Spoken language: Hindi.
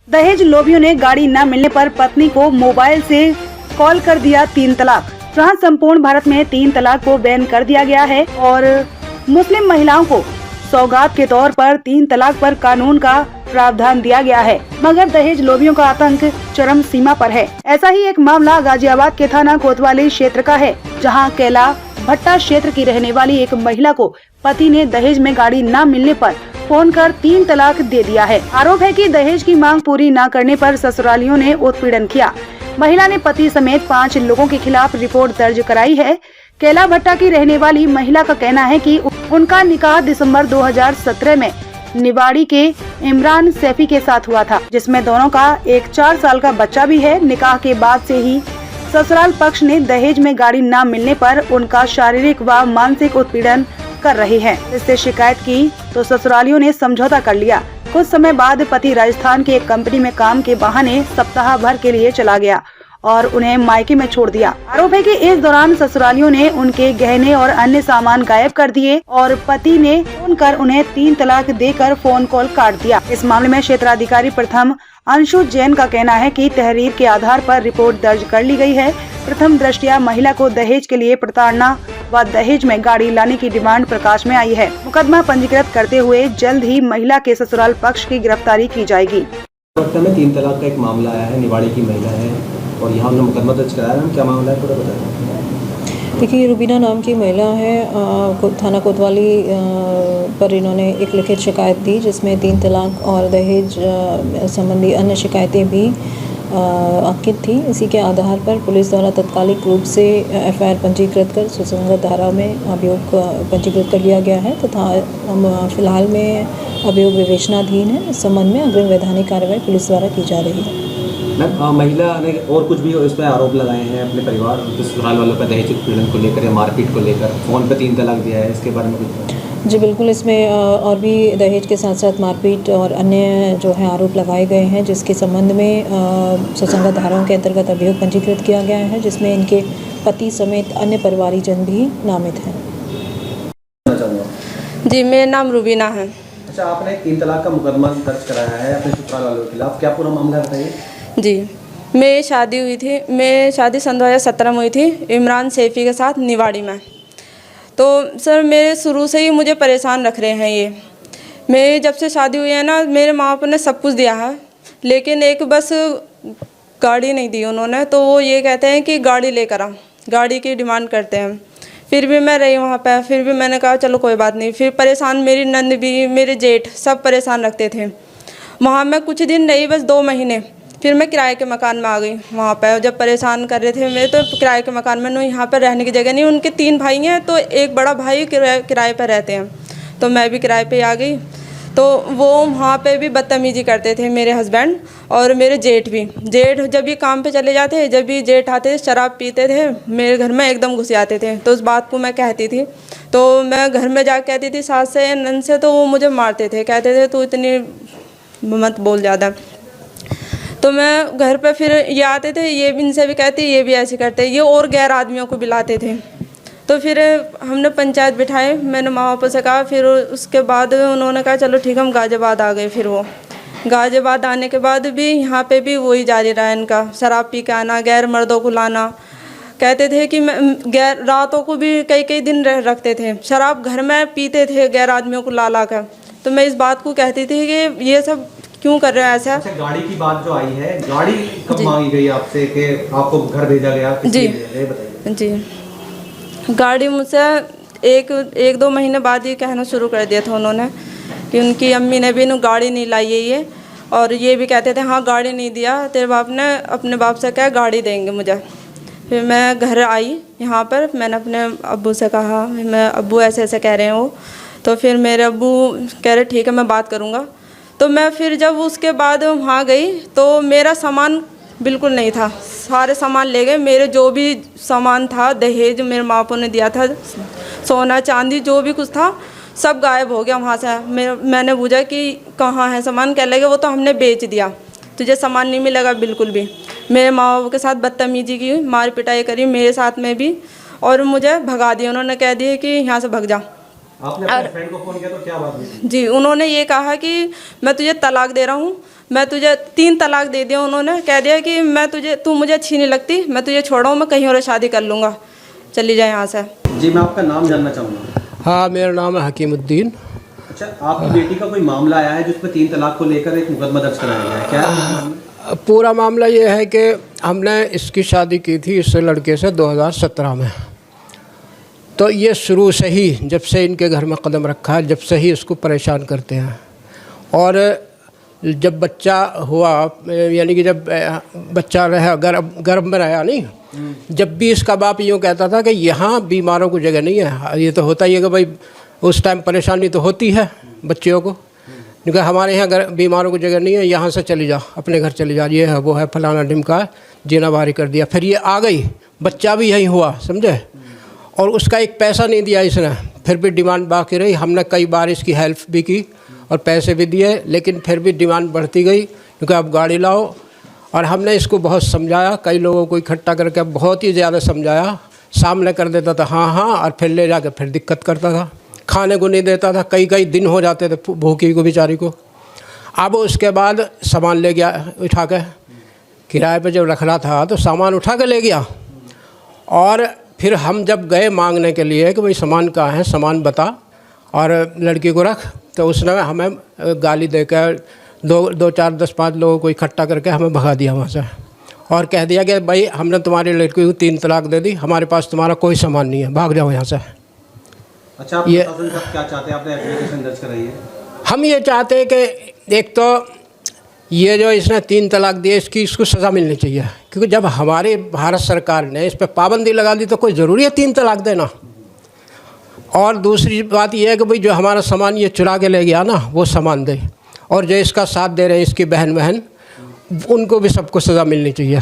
दहेज लोभियों ने गाड़ी न मिलने पर पत्नी को मोबाइल से कॉल कर दिया 3 तलाक। जहां संपूर्ण भारत में 3 तलाक को बैन कर दिया गया है और मुस्लिम महिलाओं को सौगात के तौर पर 3 तलाक पर कानून का प्रावधान दिया गया है, मगर दहेज लोभियों का आतंक चरम सीमा पर है। ऐसा ही एक मामला गाजियाबाद के थाना कोतवाली क्षेत्र का है, जहां कैला भट्टा क्षेत्र की रहने वाली एक महिला को पति ने दहेज में गाड़ी न मिलने पर फोन कर 3 तलाक दे दिया है। आरोप है कि दहेज की मांग पूरी न करने पर ससुरालियों ने उत्पीड़न किया। महिला ने पति समेत 5 लोगों के खिलाफ रिपोर्ट दर्ज कराई है। कैला भट्टा की रहने वाली महिला का कहना है कि उनका निकाह दिसंबर 2017 में निवाड़ी के इमरान सैफी के साथ हुआ था, जिसमें दोनों का एक 4 साल का बच्चा भी है। निकाह के बाद से ही ससुराल पक्ष ने दहेज में गाड़ी न मिलने पर उनका शारीरिक व मानसिक उत्पीड़न कर रहे हैं। इससे शिकायत की तो ससुरालियों ने समझौता कर लिया। कुछ समय बाद पति राजस्थान की एक कंपनी में काम के बहाने सप्ताह भर के लिए चला गया और उन्हें मायके में छोड़ दिया। आरोप है कि इस दौरान ससुरालियों ने उनके गहने और अन्य सामान गायब कर दिए और पति ने फोन कर उन्हें 3 तलाक देकर फोन कॉल काट दिया। इस मामले में क्षेत्राधिकारी प्रथम अंशु जैन का कहना है कि तहरीर के आधार पर रिपोर्ट दर्ज कर ली गई है। प्रथम दृष्टया महिला को दहेज के लिए प्रताड़ना व दहेज में गाड़ी लाने की डिमांड प्रकाश में आई है। मुकदमा पंजीकृत करते हुए जल्द ही महिला के ससुराल पक्ष की गिरफ्तारी की जाएगी। में 3 तलाक का एक मामला आया है, निवाड़ी की महिला है और यहाँ हमने मुकदमा दर्ज कराया है। क्या मामला है पूरा बताएं। देखिए, रुबीना नाम की महिला है, थाना कोतवाली पर इन्होंने एक लिखित शिकायत दी जिसमें 3 तलाक और दहेज संबंधी अन्य शिकायतें भी अंकित थी। इसी के आधार पर पुलिस द्वारा तत्कालिक रूप से एफआईआर पंजीकृत कर सुसंगत धारा में अभियोग पंजीकृत कर लिया गया है तथा फिलहाल में अभियोग विवेचनाधीन है। इस संबंध में अग्रिम वैधानिक कार्रवाई पुलिस द्वारा की जा रही है। मैम, महिला ने और कुछ भी इस पर आरोप लगाए हैं अपने परिवार और ससुराल वालों पर दहेज उत्पीड़न को लेकर या मारपीट को लेकर, फोन पे 3 तलाक दिया है, इसके बारे में कुछ? जी बिल्कुल, इसमें और भी दहेज के साथ साथ मारपीट और अन्य जो है आरोप लगाए गए हैं, जिसके संबंध में सुसंगत धाराओं के अंतर्गत अभियोग पंजीकृत किया गया है, जिसमें इनके पति समेत अन्य परिवारीजन भी नामित हैं। जी, मेरा नाम रुबीना है। अच्छा, आपने 3 तलाक का मुकदमा दर्ज कराया है अपने ससुराल वालों के खिलाफ, क्या पूरा मामला बताइए। जी, मेरी शादी हुई थी, मेरी शादी सन 2017 में हुई थी इमरान सैफी के साथ निवाड़ी में। तो सर, मेरे शुरू से ही मुझे परेशान रख रहे हैं ये। मेरी जब से शादी हुई है ना, मेरे माँ बाप ने सब कुछ दिया है, लेकिन एक बस गाड़ी नहीं दी उन्होंने। तो वो ये कहते हैं कि गाड़ी लेकर आ, गाड़ी की डिमांड करते हैं। फिर भी मैं रही वहाँ पे, फिर भी मैंने कहा चलो कोई बात नहीं। फिर परेशान मेरी नंद भी, मेरे जेठ सब परेशान रखते थे। वहाँ मैं कुछ दिन रही, बस 2 महीने, फिर मैं किराए के मकान में आ गई। वहाँ पर जब परेशान कर रहे थे मेरे, तो किराए के मकान में यहाँ पर रहने की जगह नहीं। उनके 3 भाई हैं, तो एक बड़ा भाई किराए पर रहते हैं, तो मैं भी किराए पे आ गई। तो वो वहाँ पे भी बदतमीजी करते थे मेरे हस्बैंड और मेरे जेठ भी। जेठ जब भी काम पे चले जाते, जब भी जेठ आते शराब पीते थे, मेरे घर में एकदम घुस जाते थे। तो उस बात को मैं कहती थी, तो मैं घर में जा कहती थी सास से नन से, तो वो मुझे मारते थे, कहते थे तू इतनी मत बोल ज़्यादा। तो मैं घर पे फिर ये आते थे, ये भी इनसे भी कहती, ये भी ऐसे करते, ये और गैर आदमियों को बुलाते थे। तो फिर हमने पंचायत बिठाए, मैंने माँ बाप से कहा। फिर उसके बाद उन्होंने कहा चलो ठीक, हम गाजियाबाद आ गए। फिर वो गाजियाबाद आने के बाद भी यहाँ पे भी वही जारी रहा इनका, शराब पी के आना, गैर मर्दों को लाना। कहते थे कि मैं गैर रातों को भी कई दिन रखते थे, शराब घर में पीते थे गैर आदमियों को ला कर। तो मैं इस बात को कहती थी कि ये सब क्यों कर रहे हैं ऐसा। अच्छा, गाड़ी की बात जो आई है, गाड़ी कब मांगी गई आपसे कि आपको घर भेजा गया? जी जी, गाड़ी मुझसे एक 2 महीने बाद ही कहना शुरू कर दिया था उन्होंने कि उनकी अम्मी ने भी गाड़ी नहीं लाई है ये, और ये भी कहते थे हाँ गाड़ी नहीं दिया तेरे बाप ने, अपने बाप से क्या गाड़ी देंगे मुझे। फिर मैं घर आई यहाँ पर, मैंने अपने अब्बू से कहा, मैं अब्बू ऐसे ऐसे कह रहे हैं वो। तो फिर मेरे अब्बू कह रहे ठीक है मैं बात करूँगा। तो मैं फिर जब उसके बाद वहाँ गई तो मेरा सामान बिल्कुल नहीं था, सारे सामान ले गए। मेरे जो भी सामान था, दहेज मेरे माँ बापों ने दिया था, सोना चांदी जो भी कुछ था सब गायब हो गया वहाँ से। मैंने पूछा कि कहाँ है सामान, कह लगे वो तो हमने बेच दिया, तुझे सामान नहीं मिलेगा बिल्कुल भी। मेरे माँ बाप के साथ बदतमीजी की, मार पिटाई करी मेरे साथ में भी, और मुझे भगा दिया। उन्होंने कह दिया कि यहाँ से भग जा। आपने अपने फ्रेंड को फ़ोन किया तो क्या बात हुई? जी, उन्होंने ये कहा कि मैं तुझे तलाक दे रहा हूँ, मैं तुझे 3 तलाक दे दिया। उन्होंने कह दिया कि तू मुझे अच्छी नहीं लगती, मैं तुझे छोड़ा हूँ, मैं कहीं और शादी कर लूँगा, चली जाए यहाँ से। जी, मैं आपका नाम जानना चाहूँगा। हाँ, मेरा नाम है हकीमुद्दीन। अच्छा, आपकी बेटी का कोई मामला आया है जिसमें 3 तलाक को लेकर एक मुकदमा दर्ज कराया गया है, क्या? पूरा मामला ये है कि हमने इसकी शादी की थी इस लड़के से 2017 में। तो ये शुरू से ही, जब से इनके घर में कदम रखा है, जब से ही इसको परेशान करते हैं। और जब बच्चा हुआ, यानी कि जब बच्चा रहा गर्भ में रहा नहीं, जब भी इसका बाप यूँ कहता था कि यहाँ बीमारों को जगह नहीं है। ये तो होता ही है कि भाई उस टाइम परेशानी तो होती है बच्चियों को, क्योंकि हमारे यहाँ बीमारों को जगह नहीं है, यहाँ से चली जा, अपने घर चली जा, ये है वो है, फलाना ढिमका, जीना भारी कर दिया। फिर ये आ गई, बच्चा भी यही हुआ, समझे। और उसका एक पैसा नहीं दिया इसने, फिर भी डिमांड बाकी रही। हमने कई बार इसकी हेल्प भी की और पैसे भी दिए, लेकिन फिर भी डिमांड बढ़ती गई, क्योंकि अब गाड़ी लाओ। और हमने इसको बहुत समझाया, कई लोगों को इकट्ठा करके बहुत ही ज़्यादा समझाया। सामने कर देता था हाँ हाँ, और फिर ले जाकर फिर दिक्कत करता था, खाने को नहीं देता था, कई दिन हो जाते थे भूखी को, बेचारी को। अब उसके बाद सामान ले गया उठा के, किराए पे जब रखना था तो सामान उठा के ले गया। और फिर हम जब गए मांगने के लिए कि भाई सामान कहाँ है, सामान बता और लड़की को रख, तो उसने हमें गाली देकर 2, 4, 10, 5 लोगों को इकट्ठा करके हमें भगा दिया वहाँ से, और कह दिया कि भाई हमने तुम्हारी लड़की को 3 तलाक दे दी, हमारे पास तुम्हारा कोई सामान नहीं है, भाग जाओ यहाँ से। अच्छा, आप क्या चाहते हैं? आपने एप्लीकेशन दर्ज कराई है? हम ये चाहते हैं कि एक तो ये जो इसने 3 तलाक दिए, इसको सज़ा मिलनी चाहिए, क्योंकि जब हमारी भारत सरकार ने इस पर पाबंदी लगा दी तो कोई ज़रूरी है 3 तलाक देना। और दूसरी बात यह है कि भाई जो हमारा सामान ये चुरा के ले गया ना, वो सामान दे, और जो इसका साथ दे रहे हैं इसकी बहन उनको भी सबको सज़ा मिलनी चाहिए।